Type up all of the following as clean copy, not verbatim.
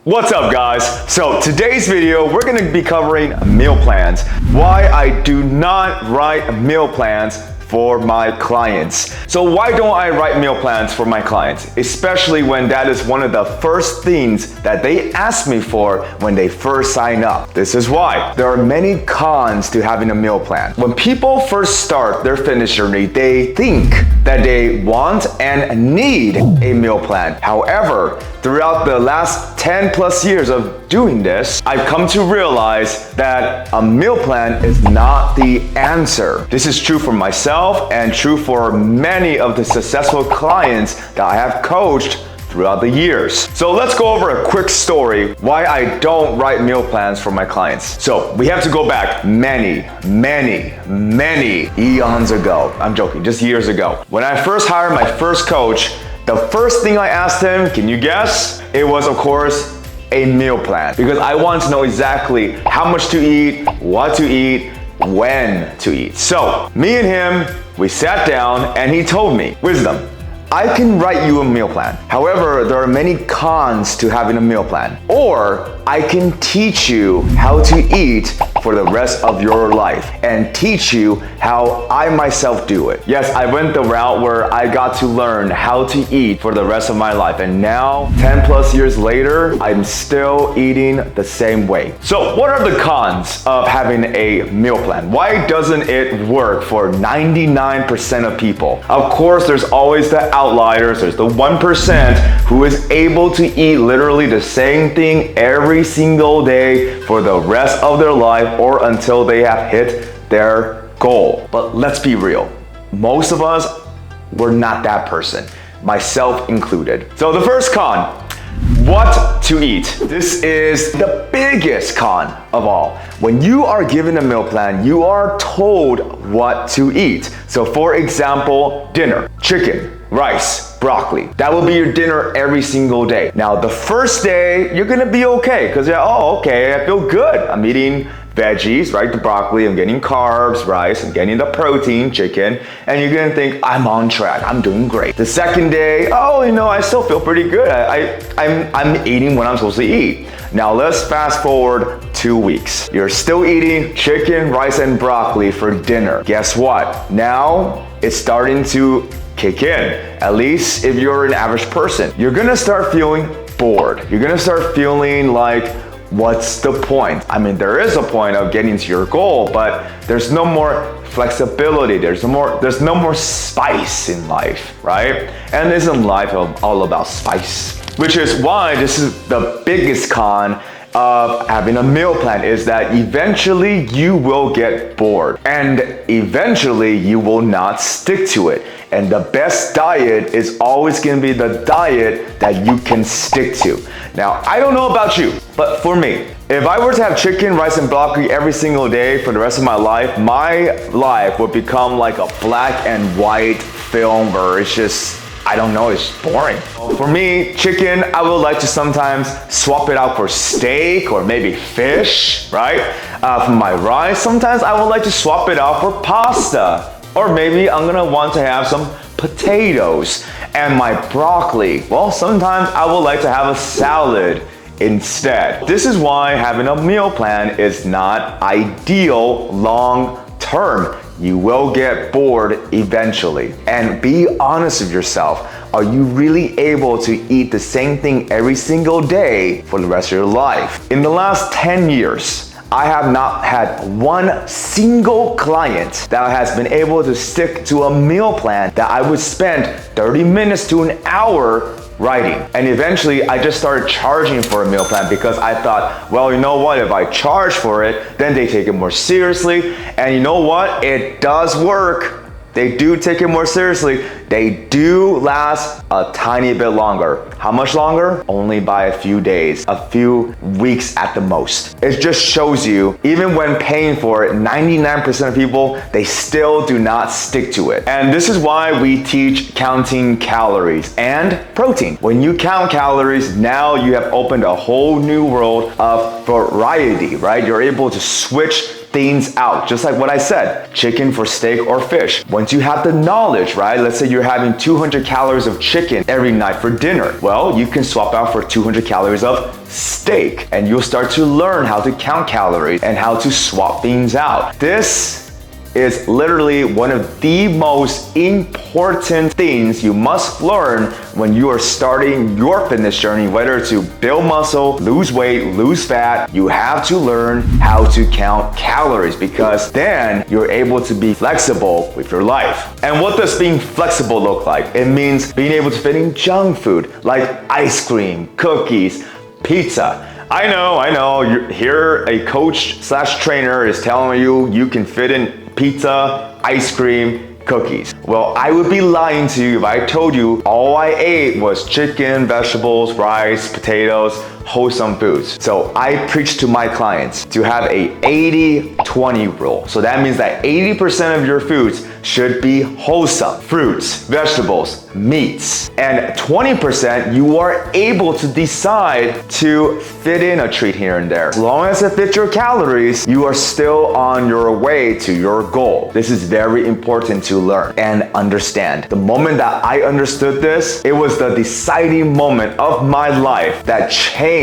What's up guys? So today's video, we're gonna be covering meal plans. Why I do not write meal plans for my clients. So why don't I write meal plans for my clients? Especially when that is one of the first things that they ask me for when they first sign up. This is why. There are many cons to having a meal plan. When people first start their fitness journey, they think that they want and need a meal plan. However, throughout the last 10 plus years of doing this, I've come to realize that a meal plan is not the answer. This is true for myself and true for many of the successful clients that I have coached throughout the years. So let's go over a quick story why I don't write meal plans for my clients. So we have to go back many eons ago. I'm joking, just years ago. When I first hired my first coach, the first thing I asked him, can you guess? It was, of course, a meal plan, because I want to know exactly how much to eat, what to eat, when to eat. So me and him, we sat down and he told me, Wisdom, I can write you a meal plan. However, there are many cons to having a meal plan. Or I can teach you how to eat for the rest of your life and teach you how I myself do it. Yes, I went the route where I got to learn how to eat for the rest of my life. And now, 10 plus years later, I'm still eating the same way. So what are the cons of having a meal plan? Why doesn't it work for 99% of people? Of course, there's always the outliers. There's the 1% who is able to eat literally the same thing every single day for the rest of their life or until they have hit their goal. But let's be real. Most of us, we're not that person, myself included. So the first con, what to eat. This is the biggest con of all. When you are given a meal plan, you are told what to eat. So for example, dinner, chicken, rice, broccoli. That will be your dinner every single day. Now, the first day, you're gonna be okay, because you're, oh, okay, I feel good. I'm eating veggies, right? The broccoli, I'm getting carbs, rice, I'm getting the protein, chicken, and you're gonna think, I'm on track, I'm doing great. The second day, oh, I still feel pretty good. I'm eating what I'm supposed to eat. Now let's fast forward 2 weeks. You're still eating chicken, rice, and broccoli for dinner. Guess what? Now it's starting to kick in, at least if you're an average person. You're gonna start feeling bored. You're gonna start feeling like, what's the point? I mean, there is a point of getting to your goal, but there's no more flexibility. There's no more spice in life, right? And isn't life all about spice? Which is why this is the biggest con of having a meal plan, is that eventually you will get bored and eventually you will not stick to it. And the best diet is always gonna be the diet that you can stick to. Now, I don't know about you, but for me, if I were to have chicken, rice, and broccoli every single day for the rest of my life would become like a black and white film where it's just, I don't know, it's boring. For me, chicken, I would like to sometimes swap it out for steak or maybe fish, right? For my rice, sometimes I would like to swap it out for pasta. Or maybe I'm gonna want to have some potatoes. And my broccoli, well, sometimes I would like to have a salad instead. This is why having a meal plan is not ideal long term. You will get bored eventually. And be honest with yourself. Are you really able to eat the same thing every single day for the rest of your life? In the last 10 years, I have not had one single client that has been able to stick to a meal plan that I would spend 30 minutes to an hour writing. And eventually I just started charging for a meal plan because I thought, well, you know what, if I charge for it, then they take it more seriously. And you know what, it does work. They do take it more seriously. They do last a tiny bit longer. How much longer? Only by a few days, a few weeks at the most. It just shows you, even when paying for it, 99% of people, they still do not stick to it. And this is why we teach counting calories and protein. When you count calories, now you have opened a whole new world of variety, right? You're able to switch things out, just like what I said, chicken for steak or fish. Once you have the knowledge, right? Let's say you're having 200 calories of chicken every night for dinner. Well, you can swap out for 200 calories of steak steak, and you'll start to learn how to count calories and how to swap things out. This is literally one of the most important things you must learn when you are starting your fitness journey, whether to build muscle, lose weight, lose fat. You have to learn how to count calories, because then you're able to be flexible with your life. And what does being flexible look like? It means being able to fit in junk food like ice cream, cookies, pizza. I know, here a coach / trainer is telling you you can fit in pizza, ice cream, cookies. Well, I would be lying to you if I told you all I ate was chicken, vegetables, rice, potatoes, wholesome foods. So I preach to my clients to have a 80-20 rule. So that means that 80% of your foods should be wholesome. Fruits, vegetables, meats. And 20% you are able to decide to fit in a treat here and there. As long as it fits your calories, you are still on your way to your goal. This is very important to learn and understand. The moment that I understood this, it was the deciding moment of my life that changed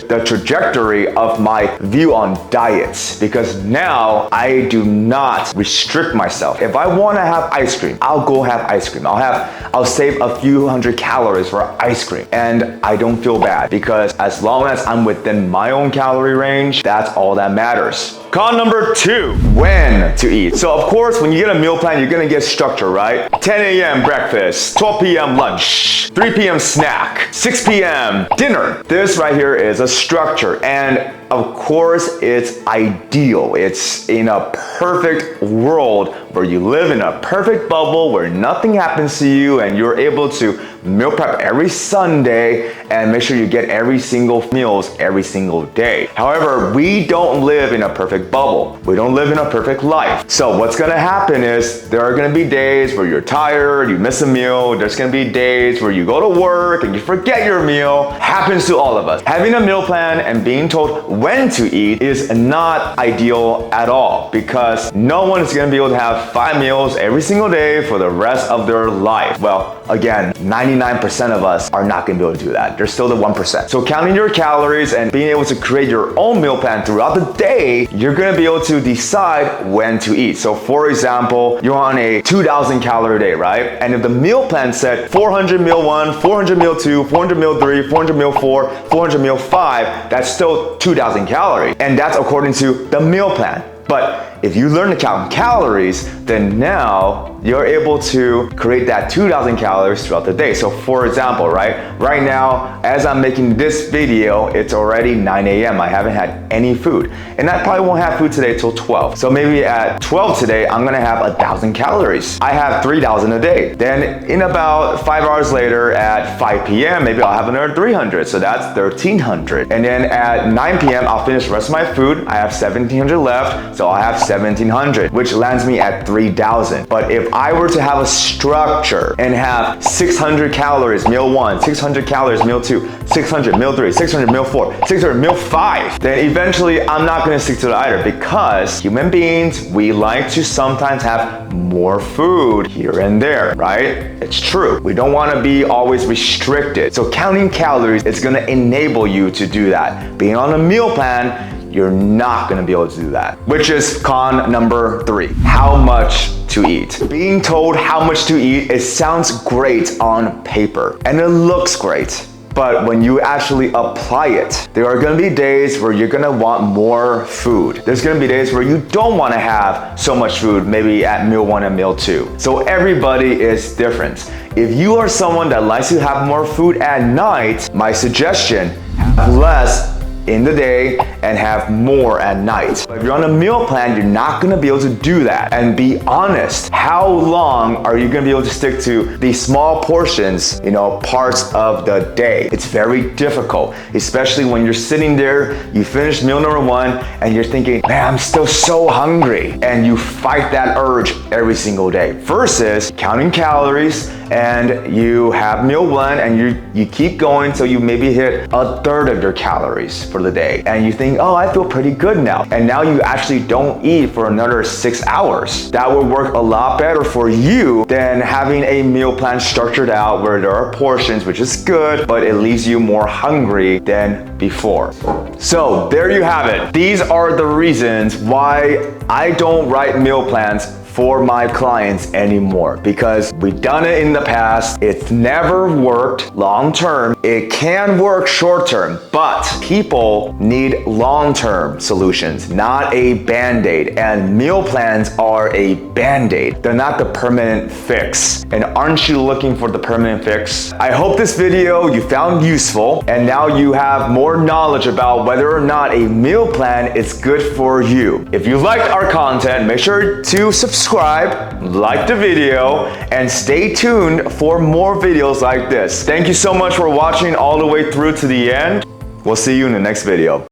the trajectory of my view on diets, because now I do not restrict myself. If I want to have ice cream, I'll go have ice cream. I'll save a few hundred calories for ice cream, and I don't feel bad, because as long as I'm within my own calorie range, that's all that matters. Con number 2, when to eat. So of course, when you get a meal plan, you're gonna get structure, right? 10 a.m. breakfast, 12 p.m. lunch, 3 p.m. snack, 6 p.m. dinner. This right here is a structure, and of course, it's ideal. It's in a perfect world where you live in a perfect bubble where nothing happens to you and you're able to meal prep every Sunday and make sure you get every single meals every single day. However, we don't live in a perfect bubble. We don't live in a perfect life. So what's gonna happen is there are gonna be days where you're tired, you miss a meal. There's gonna be days where you go to work and you forget your meal. Happens to all of us. Having a meal plan and being told when to eat is not ideal at all, because no one is gonna be able to have 5 meals every single day for the rest of their life. Well, again, 99% of us are not gonna be able to do that. There's still the 1%. So counting your calories and being able to create your own meal plan throughout the day, you're gonna be able to decide when to eat. So for example, you're on a 2,000 calorie day, right? And if the meal plan said 400 meal 1, 400 meal 2, 400 meal 3, 400 meal 4, 400 meal 5, that's still 2,000 calories. And that's according to the meal plan. But if you learn to count calories, then now you're able to create that 2,000 calories throughout the day. So for example, right now, as I'm making this video, it's already 9 a.m. I haven't had any food. And I probably won't have food today till 12. So maybe at 12 today, I'm gonna have 1,000 calories. I have 3,000 a day. Then in about 5 hours later at 5 p.m., maybe I'll have another 300. So that's 1,300. And then at 9 p.m., I'll finish the rest of my food. I have 1,700 left. So I'll have 1,700, which lands me at 3,000. But if I were to have a structure and have 600 calories meal 1, 600 calories meal 2, 600 meal 3, 600 meal 4, 600 meal 5, then eventually I'm not gonna stick to it either, because human beings, we like to sometimes have more food here and there, right? It's true. We don't wanna be always restricted. So counting calories is gonna enable you to do that. Being on a meal plan, you're not gonna be able to do that. Which is con number 3, how much to eat. Being told how much to eat, it sounds great on paper and it looks great. But when you actually apply it, there are gonna be days where you're gonna want more food. There's gonna be days where you don't wanna have so much food, maybe at meal 1 and meal 2. So everybody is different. If you are someone that likes to have more food at night, my suggestion, have less in the day and have more at night. But if you're on a meal plan, you're not gonna be able to do that. And be honest, how long are you gonna be able to stick to these small portions, parts of the day? It's very difficult, especially when you're sitting there, you finish meal number 1 and you're thinking, man, I'm still so hungry. And you fight that urge every single day. Versus counting calories, and you have meal 1 and you keep going till you maybe hit 1/3 of your calories. for the day. And you think, oh, I feel pretty good now. And now you actually don't eat for another 6 hours. That would work a lot better for you than having a meal plan structured out where there are portions, which is good, but it leaves you more hungry than before. So there you have it. These are the reasons why I don't write meal plans for my clients anymore, because we've done it in the past. It's never worked long term. It can work short term, but people need long term solutions, not a band-aid. And meal plans are a band-aid. They're not the permanent fix. And aren't you looking for the permanent fix? I hope this video you found useful, and now you have more knowledge about whether or not a meal plan is good for you. If you liked our content, make sure to subscribe, like the video, and stay tuned for more videos like this. Thank you so much for watching all the way through to the end. We'll see you in the next video.